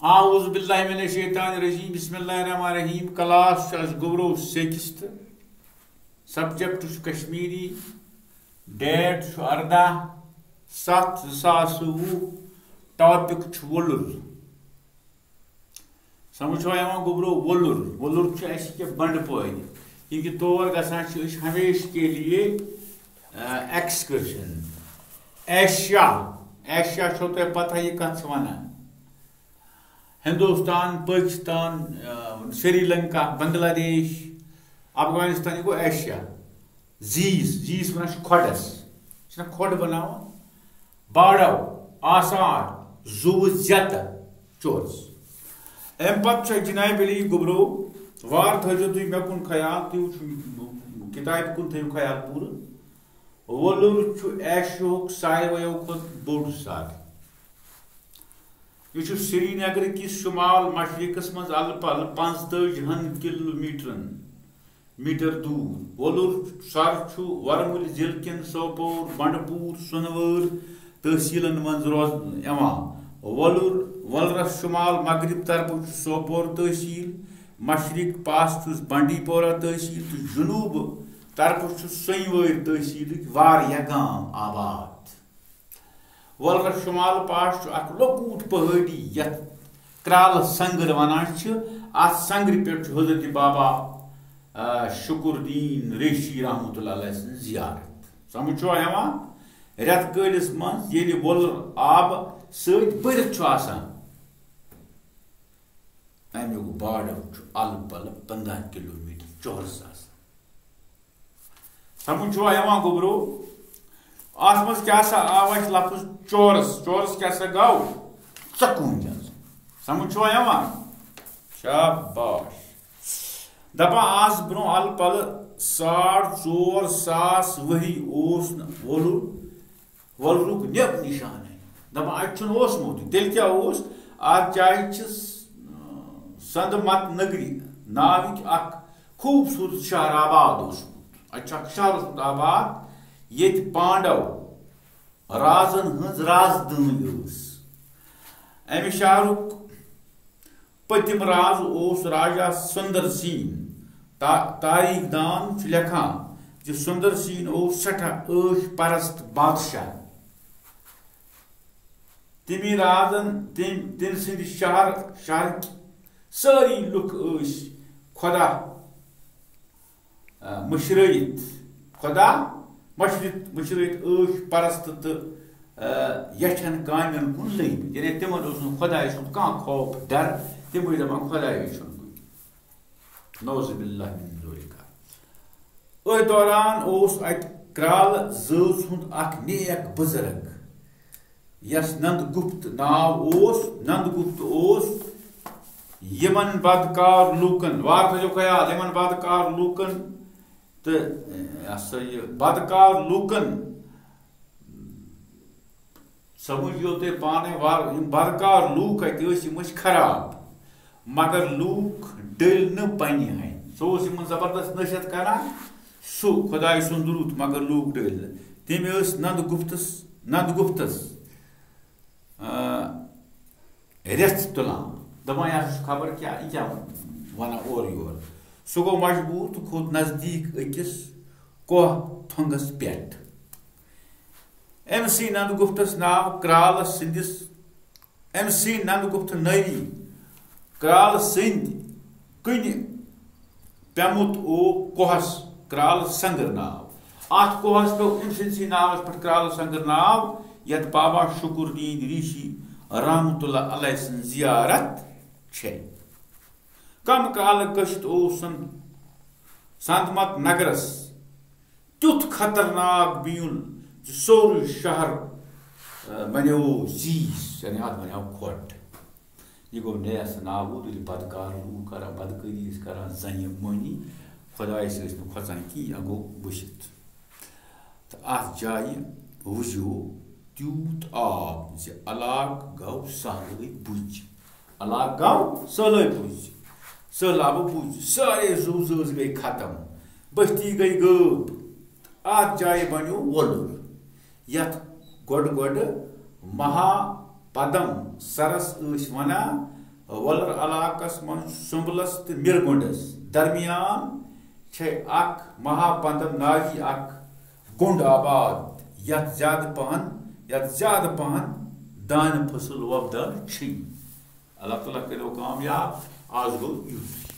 اعوذ باللہ من الشیطان الرجیم بسم اللہ الرحمن الرحیم کلاس گورو 6th subject Kashmiri date 18/7/2020 topic Wular سمجھو گوبرو وولر اس بنڈ پہ یہ طور گھان ہمیشہ کے لیے ایکسکرشن ایشیا چھو تہ پتہ یہ کت ونان ہندوستان پاکستان سری لنکا بنگلہ دیش افغانستان یہ گو ایشیا زیس ونان کھوڈس کھوڈ بناوان باڑو آثار زو زیت چورس ام پتہ جناب علی گوبرو وار تھو تھی مے کن خیال تھی کتاب کن تھو خیال پور وولر ایشیا سارویو کھت بوڑ ساگ یہ سری نگر کس شمال مشرقس مز ال پل 45 کلومیٹر دور وولر سر ورمل ضلع کن سوپور بنڈپور سنور تحصیلن مز وولرس شمال مغرب طرف سوپور تحصیل مشرق پاس بنڈی پورہ تحصیل تو جنوب طرف سنور تحصیل واریاہ گام آباد وولر شمال پاس اخ لۄکُٹ پہاڑی یت کرال سنگر ونان ات سنگر پہ حضرت بابا شکر الدین ریشی رحمۃ اللہ علیہ سن زیارت سمجھو رت کالس مز یل وولر آب ست برت امیک باڑو ال پل 15 کلومیٹر چورس سمجھو گوبرو ات مز کیا سا آو لفظ چورس کیا سا گو ژکون سمجھو شاباش دپان آز برو ال پل 4.5 ساس وری وولرک نب نشان دپان اتمت تیل کیا ات جائیں سند مت نگری ناوک اخ خوبصورت شہر آباد اچھا شہر آباد یت پانڈو رازن ہز رازدانی امہ شہرک پتم راز راجا سندر سین تاریخ دان لکھان سندر سین سٹھا عیش پرست بادشاہ تمی رازن تم سند شہر ساری لک خدا مشرت خدا مشرت عیش پرست تو یچھن کامین کن لگ یعنی تمن خدا سن کان خوف ڈر تم دپان خدا نوز باللہ من ذالک ات دوران ات کرال زٲژ ہند اخ نیک بزرگ یس نند گپت ناو نند گپت یمن بدکار لوکن وار تھو خیال یمن بدکار لوکن تو یہ بدکار لوکن سمجھو تے پانے بدکار لوک ات خراب مگر لوک ڈل نہ پنہ سو زبردست نشت کران سو خدا سن درود مگر لوک ڈل تم نند گپتس رت تلان دپان یہ خبر کیا ونان اور یور سہ گو مجبور تو کھوت نزدیک اکس کوہ تھنگس پٮ۪ٹھ ام سی نند گپتس ناو کرال سندس ام سی نند گپت نری کرال سند کن پیمت کوہس کرال سنگر ناو ات کوہس پہ ام سندسی ناوس پہ کرال سنگر ناو یت بابا شکر الدین ریشی رحمۃ اللہ علیہ سن زیارت کم کال گشت سندمت نگرس تیت خطرناک بیون سور شہر بنو زیس یعنی ات بنو کھوٹ یہ گو نیس نابود بدکار لوگ کران بدکاری کران زنہ مہنی خدا کھوژان کی یہ گو وشت تو ات جائیں وجو تیوت آب علاقہ گو سہلے بج علاقہ گو سہلے بج سہلاب بج سارے زو گئی ختم بستی گئی غٲب ات جائیں بنو وولر یت گۄڈٕ مہا پدم سرس ونان ولر علاقس من سمبلس تو مرگنڈس درمیان اخ مہاپندم ناوی اخ گنڈ آباد یت زیادہ پہن دان فصل وۄپدان چھ اللہ تعالیٰ کرو کامیاب آز گو یُتھ